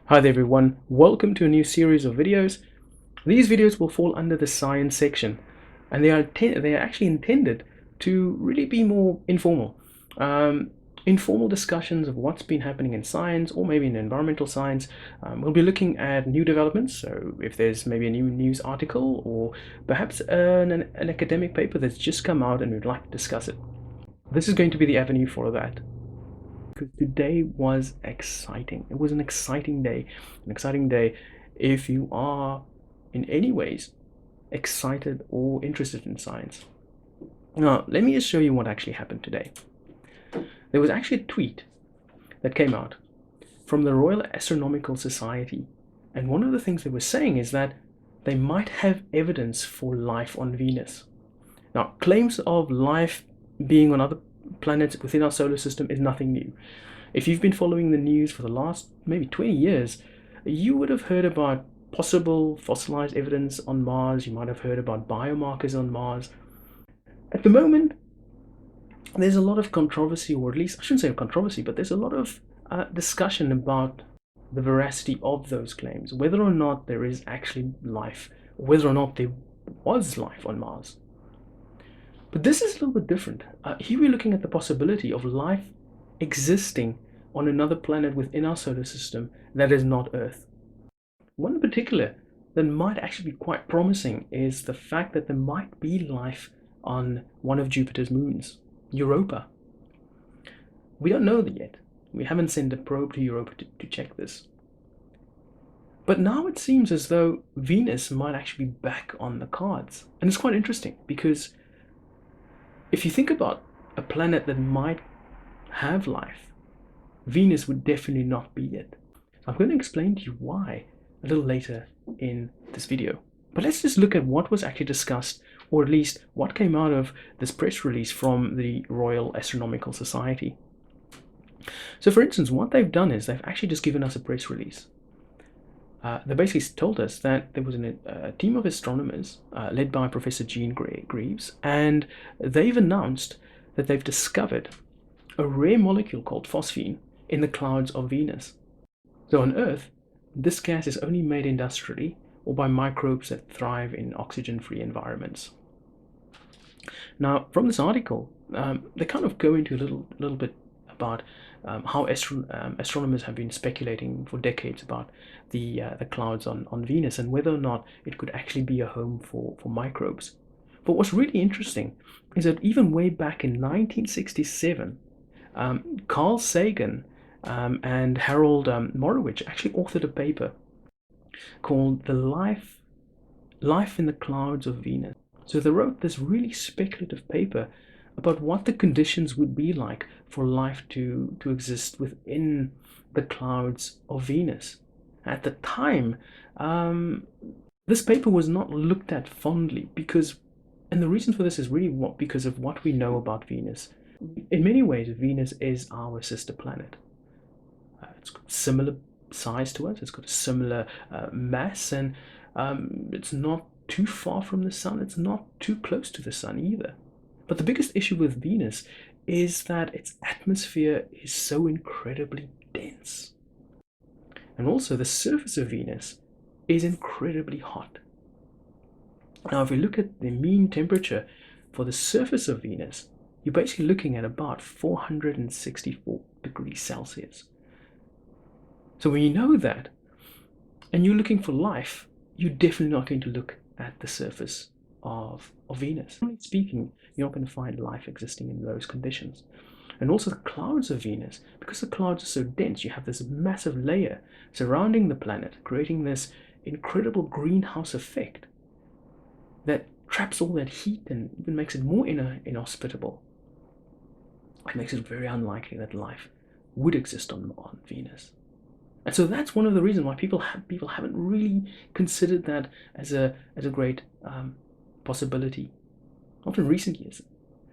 Hi there everyone, welcome to a new series of videos. These videos will fall under the science section and they are actually intended to really be more informal. Um, Informal discussions of what's been happening in science or maybe in environmental science. We'll be looking at new developments, so if there's maybe a new news article or perhaps an academic paper that's just come out and we'd like to discuss it. This is going to be the avenue for that. Because today was exciting. It was an exciting day. An exciting day if you are in any ways excited or interested in science. Now, let me just show you what actually happened today. There was actually a tweet that came out from the Royal Astronomical Society. And one of the things they were saying is that they might have evidence for life on Venus. Now, claims of life being on other planets within our solar system is nothing new. If you've been following the news for the last maybe 20 years, you would have heard about possible fossilized evidence on Mars. You might have heard about biomarkers on Mars. At the moment, there's a lot of controversy, or at least I shouldn't say controversy, but there's a lot of discussion about the veracity of those claims, whether or not there is actually life, whether or not there was life on Mars. But this is a little bit different. Here we're looking at the possibility of life existing on another planet within our solar system that is not Earth. One in particular that might actually be quite promising is the fact that there might be life on one of Jupiter's moons, Europa. We don't know that yet. We haven't sent a probe to Europa to check this. But now it seems as though Venus might actually be back on the cards. And it's quite interesting because if you think about a planet that might have life, Venus would definitely not be it. So I'm going to explain to you why a little later in this video. But let's just look at what was actually discussed, or at least what came out of this press release from the Royal Astronomical Society. So for instance, what they've done is they've actually just given us a press release. They basically told us that there was a team of astronomers led by Professor Jean Greaves, and they've announced that they've discovered a rare molecule called phosphine in the clouds of Venus. So on Earth, this gas is only made industrially or by microbes that thrive in oxygen-free environments. Now, from this article, they kind of go into a little bit about how astronomers have been speculating for decades about the clouds on Venus and whether or not it could actually be a home for microbes. But what's really interesting is that even way back in 1967, Carl Sagan and Harold Morowitz actually authored a paper called "The Life in the Clouds of Venus." So they wrote this really speculative paper about what the conditions would be like for life to exist within the clouds of Venus. At the time, this paper was not looked at fondly and the reason for this is really because of what we know about Venus. In many ways, Venus is our sister planet. It's got similar size to us, it's got a similar mass, and it's not too far from the sun, it's not too close to the sun either. But the biggest issue with Venus is that its atmosphere is so incredibly dense. And also the surface of Venus is incredibly hot. Now, if we look at the mean temperature for the surface of Venus, you're basically looking at about 464 degrees Celsius. So when you know that, and you're looking for life, you're definitely not going to look at the surface of Venus. Generally speaking, you're not going to find life existing in those conditions. And also the clouds of Venus, because the clouds are so dense, you have this massive layer surrounding the planet, creating this incredible greenhouse effect that traps all that heat and even makes it more inhospitable. It makes it very unlikely that life would exist on Venus. And so that's one of the reasons why people haven't really considered that as a great possibility, not in recent years.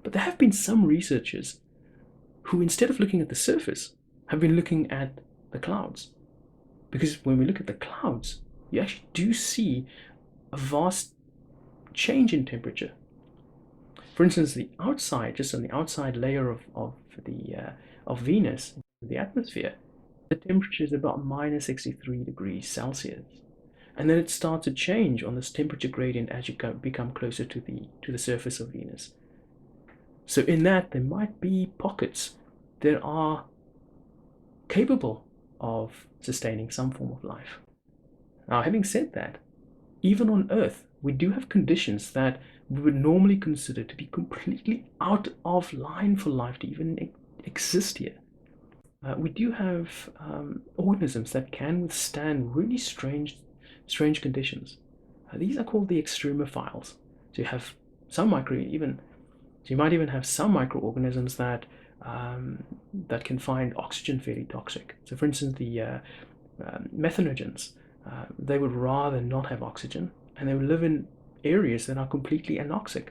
But there have been some researchers who, instead of looking at the surface, have been looking at the clouds. Because when we look at the clouds, you actually do see a vast change in temperature. For instance, the outside, just on the outside layer of Venus, the atmosphere, the temperature is about minus 63 degrees Celsius. And then it starts to change on this temperature gradient as you become closer to the surface of Venus. So in that, there might be pockets that are capable of sustaining some form of life. Now, having said that, even on Earth, we do have conditions that we would normally consider to be completely out of line for life to even exist here. We do have organisms that can withstand really strange conditions. These are called the extremophiles. So you have some you might even have some microorganisms that can find oxygen fairly toxic. So, for instance, the methanogens, they would rather not have oxygen, and they would live in areas that are completely anoxic.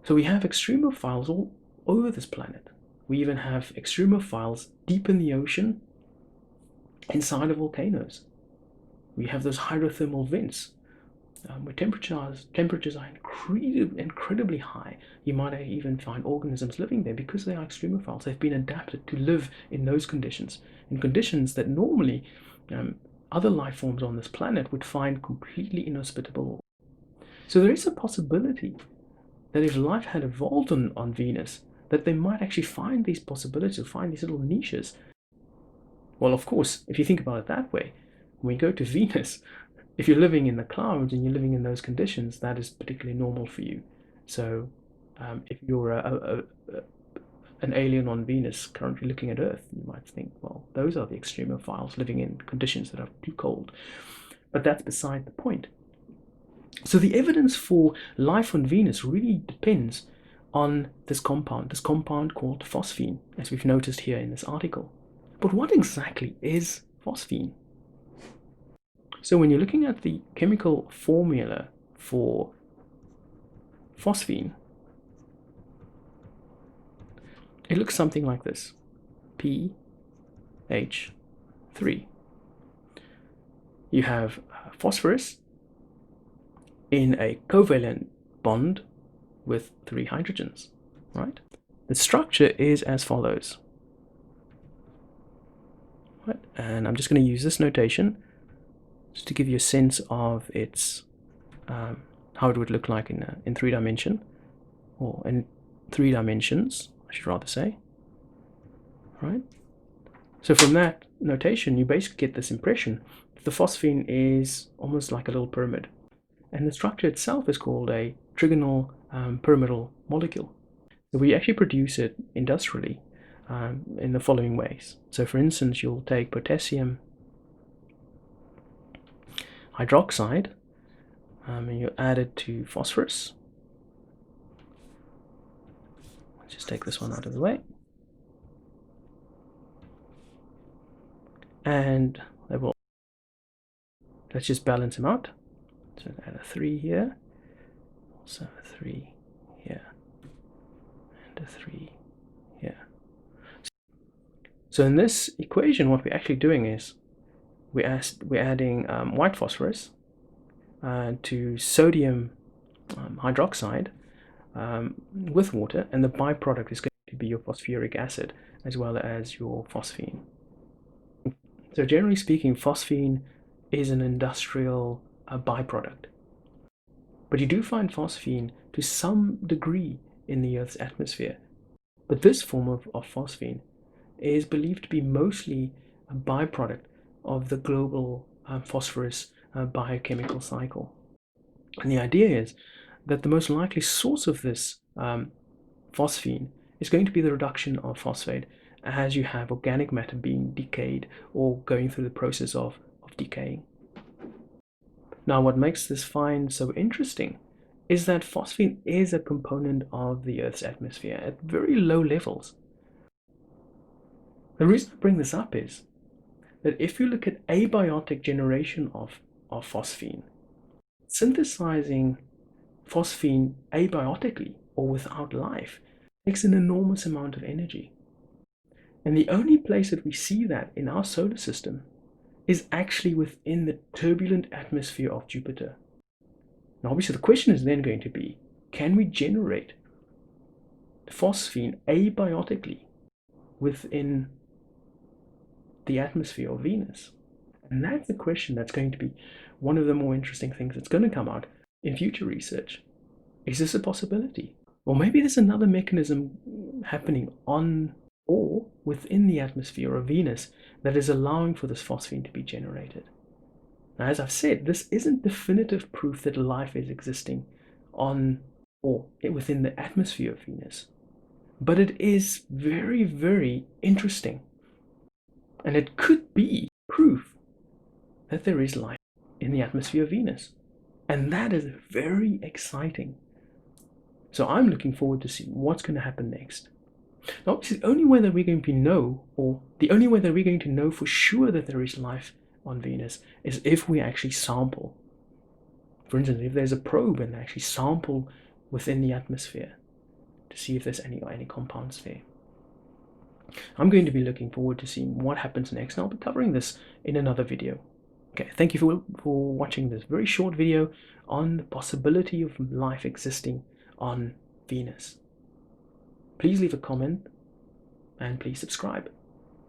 So we have extremophiles all over this planet. We even have extremophiles deep in the ocean, inside of volcanoes. We have those hydrothermal vents where temperatures are incredibly high. You might even find organisms living there because they are extremophiles. They've been adapted to live in those conditions, in conditions that normally other life forms on this planet would find completely inhospitable. So there is a possibility that if life had evolved on Venus, that they might actually find these possibilities, find these little niches. Well, of course, if you think about it that way, when you go to Venus, if you're living in the clouds and you're living in those conditions, that is particularly normal for you. So if you're an alien on Venus currently looking at Earth, you might think, well, those are the extremophiles living in conditions that are too cold. But that's beside the point. So the evidence for life on Venus really depends on this compound called phosphine, as we've noticed here in this article. But what exactly is phosphine? So when you're looking at the chemical formula for phosphine, it looks something like this: PH3. You have phosphorus in a covalent bond with 3 hydrogens, right? The structure is as follows. Right? And I'm just going to use this notation just to give you a sense of its how it would look like in 3 dimension, or in 3 dimensions, I should rather say. Right? So from that notation, you basically get this impression that the phosphine is almost like a little pyramid, and the structure itself is called a trigonal pyramidal molecule. So we actually produce it industrially in the following ways. So for instance, you'll take potassium hydroxide and you add it to phosphorus. Let's just take this one out of the way. And let's just balance them out. So add a 3 here, also a 3 here, and a 3 here. So in this equation, what we're actually doing is we're adding white phosphorus to sodium hydroxide with water, and the byproduct is going to be your phosphoric acid as well as your phosphine. So generally speaking, phosphine is an industrial byproduct. But you do find phosphine to some degree in the Earth's atmosphere. But this form of phosphine is believed to be mostly a byproduct of the global phosphorus biochemical cycle. And the idea is that the most likely source of this phosphine is going to be the reduction of phosphate as you have organic matter being decayed or going through the process of decaying. Now, what makes this find so interesting is that phosphine is a component of the Earth's atmosphere at very low levels. The reason I bring this up is that if you look at abiotic generation of phosphine, synthesizing phosphine abiotically or without life takes an enormous amount of energy. And the only place that we see that in our solar system is actually within the turbulent atmosphere of Jupiter. Now, obviously, the question is then going to be, can we generate phosphine abiotically within the atmosphere of Venus? And that's a question that's going to be one of the more interesting things that's going to come out in future research. Is this a possibility? Or maybe there's another mechanism happening on or within the atmosphere of Venus that is allowing for this phosphine to be generated. Now, as I've said, this isn't definitive proof that life is existing on or within the atmosphere of Venus, but it is very, very interesting. And it could be proof that there is life in the atmosphere of Venus. And that is very exciting. So I'm looking forward to seeing what's going to happen next. Now, obviously, the only way that we're going to know, or the only way that we're going to know for sure that there is life on Venus, is if we actually sample. For instance, if there's a probe and actually sample within the atmosphere to see if there's any compounds there. I'm going to be looking forward to seeing what happens next, and I'll be covering this in another video. Okay, thank you for watching this very short video on the possibility of life existing on Venus. Please leave a comment and please subscribe.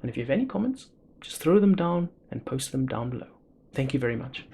And if you have any comments, just throw them down and post them down below. Thank you very much.